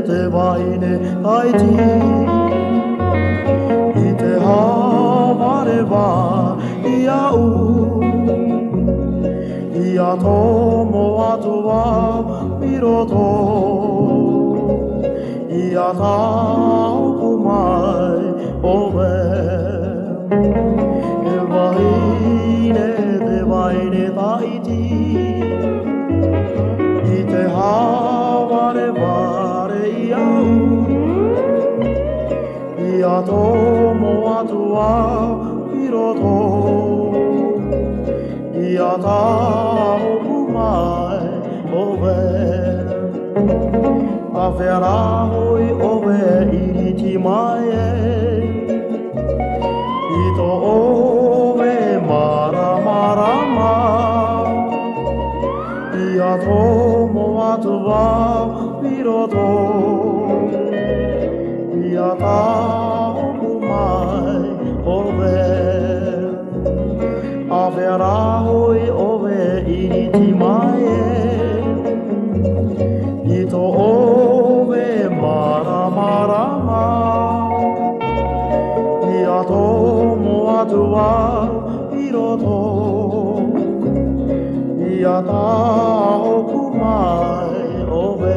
te vaine taiti I te haware wā ia Ia tomo atua piroto Ia taupu mai owe E wahine te vaine taiti I te haware ware Ia tomo atua piroto Ia taupu mai owe A whera hoi owe I ti mai I to owe mara Ia tomo atua piroto Ia taupu mai owe A whera hoi owe I ti mai I to owe mara Ia tomo atua piroto Ia taupu mai owe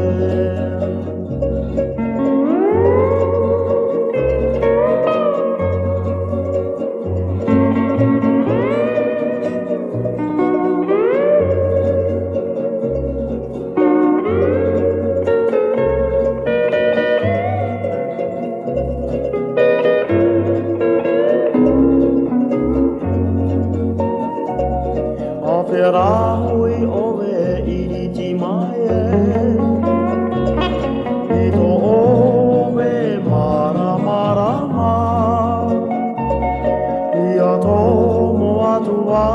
A whera hoi owe I ti mai I to owe mara Ia tomo atua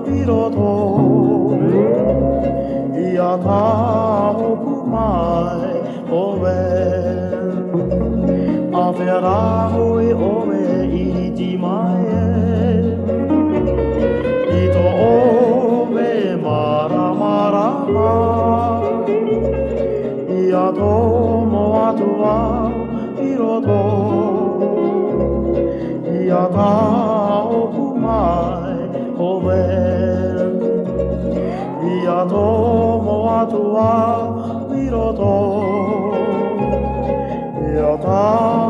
piroto Ia taupu mai owe A whera hoi owe I ti mai I to owe mara Ia tomo atua piroto Ia taupu mai owe Ia tomo atua piroto Ia taupu